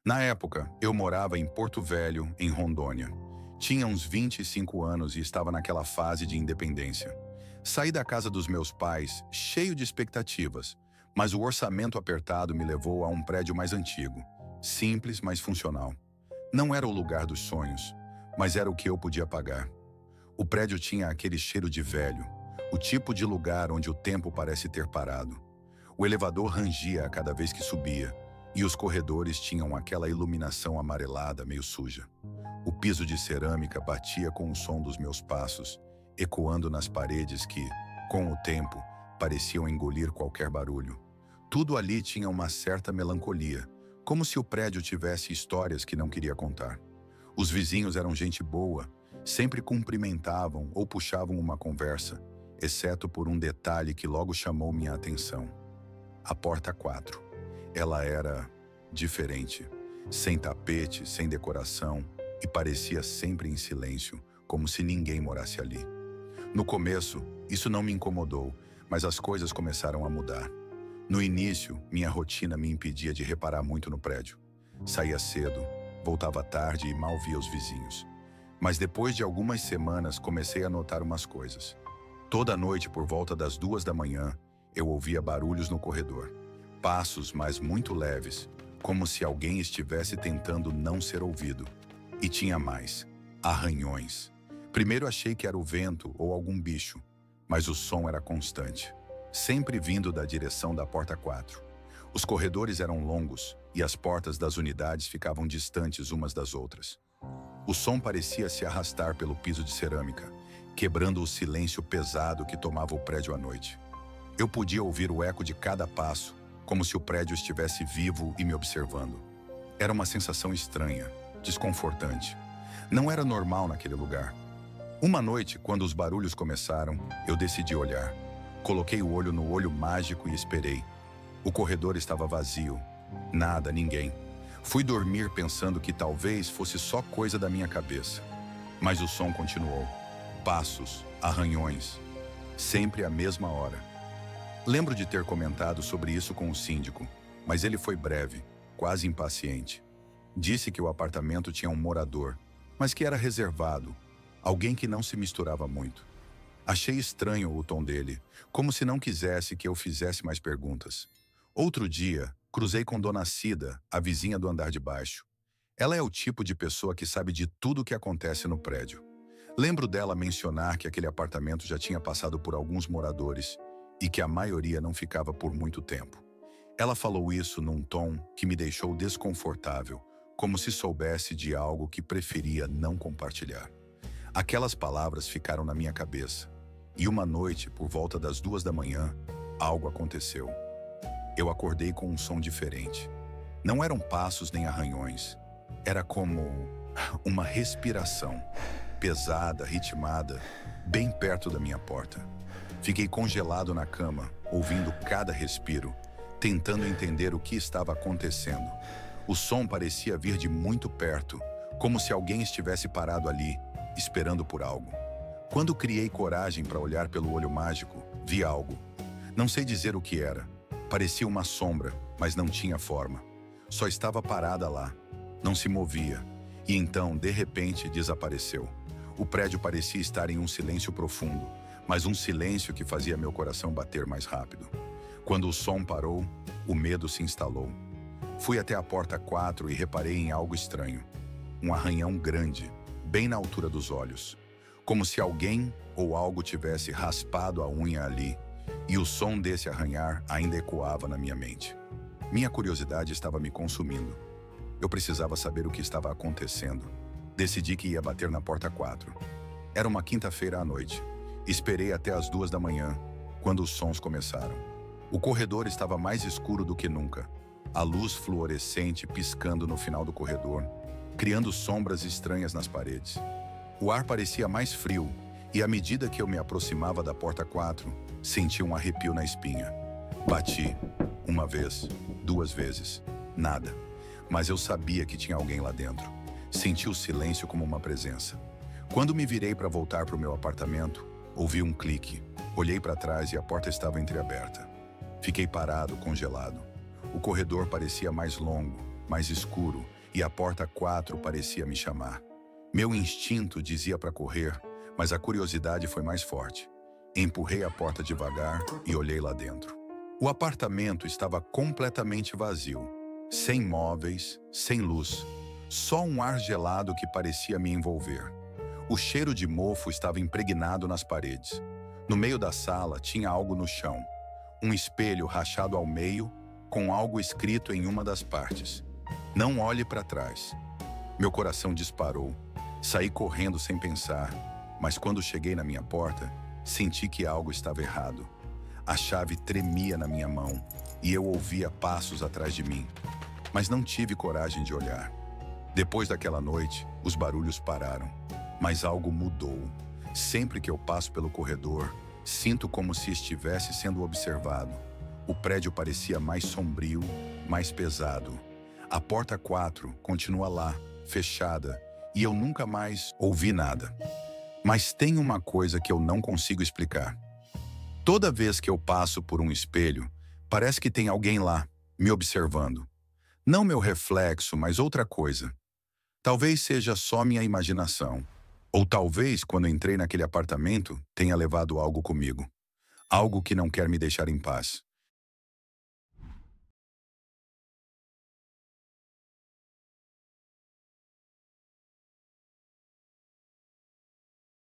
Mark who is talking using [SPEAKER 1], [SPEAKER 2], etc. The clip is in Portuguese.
[SPEAKER 1] Na época, eu morava em Porto Velho, em Rondônia. Tinha uns 25 anos e estava naquela fase de independência. Saí da casa dos meus pais, cheio de expectativas, mas o orçamento apertado me levou a um prédio mais antigo, simples, mas funcional. Não era o lugar dos sonhos, mas era o que eu podia pagar. O prédio tinha aquele cheiro de velho, o tipo de lugar onde o tempo parece ter parado. O elevador rangia a cada vez que subia, e os corredores tinham aquela iluminação amarelada meio suja. O piso de cerâmica batia com o som dos meus passos, ecoando nas paredes que, com o tempo, pareciam engolir qualquer barulho. Tudo ali tinha uma certa melancolia, como se o prédio tivesse histórias que não queria contar. Os vizinhos eram gente boa, sempre cumprimentavam ou puxavam uma conversa, exceto por um detalhe que logo chamou minha atenção. A porta 4. Ela era diferente, sem tapete, sem decoração, e parecia sempre em silêncio, como se ninguém morasse ali. No começo, isso não me incomodou, mas as coisas começaram a mudar. No início, minha rotina me impedia de reparar muito no prédio. Saía cedo, voltava tarde e mal via os vizinhos. Mas depois de algumas semanas, comecei a notar umas coisas. Toda noite, por volta das 2 da manhã, eu ouvia barulhos no corredor. Passos, mas muito leves, como se alguém estivesse tentando não ser ouvido. E tinha mais, arranhões. Primeiro achei que era o vento ou algum bicho, mas o som era constante, sempre vindo da direção da porta 4. Os corredores eram longos e as portas das unidades ficavam distantes umas das outras. O som parecia se arrastar pelo piso de cerâmica, quebrando o silêncio pesado que tomava o prédio à noite. Eu podia ouvir o eco de cada passo, como se o prédio estivesse vivo e me observando. Era uma sensação estranha, desconfortante. Não era normal naquele lugar. Uma noite, quando os barulhos começaram, eu decidi olhar. Coloquei o olho no olho mágico e esperei. O corredor estava vazio. Nada, ninguém. Fui dormir pensando que talvez fosse só coisa da minha cabeça. Mas o som continuou. Passos, arranhões. Sempre à mesma hora. Lembro de ter comentado sobre isso com o síndico, mas ele foi breve, quase impaciente. Disse que o apartamento tinha um morador, mas que era reservado, alguém que não se misturava muito. Achei estranho o tom dele, como se não quisesse que eu fizesse mais perguntas. Outro dia, cruzei com Dona Cida, a vizinha do andar de baixo. Ela é o tipo de pessoa que sabe de tudo o que acontece no prédio. Lembro dela mencionar que aquele apartamento já tinha passado por alguns moradores e que a maioria não ficava por muito tempo. Ela falou isso num tom que me deixou desconfortável, como se soubesse de algo que preferia não compartilhar. Aquelas palavras ficaram na minha cabeça, e uma noite, por volta das 2 da manhã, algo aconteceu. Eu acordei com um som diferente. Não eram passos nem arranhões. Era como uma respiração, pesada, ritmada, bem perto da minha porta. Fiquei congelado na cama, ouvindo cada respiro, tentando entender o que estava acontecendo. O som parecia vir de muito perto, como se alguém estivesse parado ali, esperando por algo. Quando criei coragem para olhar pelo olho mágico, vi algo. Não sei dizer o que era. Parecia uma sombra, mas não tinha forma. Só estava parada lá. Não se movia. E então, de repente, desapareceu. O prédio parecia estar em um silêncio profundo, mas um silêncio que fazia meu coração bater mais rápido. Quando o som parou, o medo se instalou. Fui até a porta 4 e reparei em algo estranho. Um arranhão grande, bem na altura dos olhos. Como se alguém ou algo tivesse raspado a unha ali, e o som desse arranhar ainda ecoava na minha mente. Minha curiosidade estava me consumindo. Eu precisava saber o que estava acontecendo. Decidi que ia bater na porta 4. Era uma quinta-feira à noite. Esperei até as 2 da manhã, quando os sons começaram. O corredor estava mais escuro do que nunca. A luz fluorescente piscando no final do corredor, criando sombras estranhas nas paredes. O ar parecia mais frio, e à medida que eu me aproximava da porta 4, senti um arrepio na espinha. Bati, uma vez, 2 vezes, nada. Mas eu sabia que tinha alguém lá dentro. Senti o silêncio como uma presença. Quando me virei para voltar para o meu apartamento, ouvi um clique. Olhei para trás e a porta estava entreaberta. Fiquei parado, congelado. O corredor parecia mais longo, mais escuro, e a porta 4 parecia me chamar. Meu instinto dizia para correr, mas a curiosidade foi mais forte. Empurrei a porta devagar e olhei lá dentro. O apartamento estava completamente vazio, sem móveis, sem luz, só um ar gelado que parecia me envolver. O cheiro de mofo estava impregnado nas paredes. No meio da sala tinha algo no chão, um espelho rachado ao meio, com algo escrito em uma das partes. Não olhe para trás. Meu coração disparou. Saí correndo sem pensar, mas quando cheguei na minha porta, senti que algo estava errado. A chave tremia na minha mão e eu ouvia passos atrás de mim, mas não tive coragem de olhar. Depois daquela noite, os barulhos pararam, mas algo mudou. Sempre que eu passo pelo corredor, sinto como se estivesse sendo observado. O prédio parecia mais sombrio, mais pesado. A porta 4 continua lá, fechada, e eu nunca mais ouvi nada. Mas tem uma coisa que eu não consigo explicar. Toda vez que eu passo por um espelho, parece que tem alguém lá, me observando. Não meu reflexo, mas outra coisa. Talvez seja só minha imaginação. Ou talvez, quando entrei naquele apartamento, tenha levado algo comigo. Algo que não quer me deixar em paz.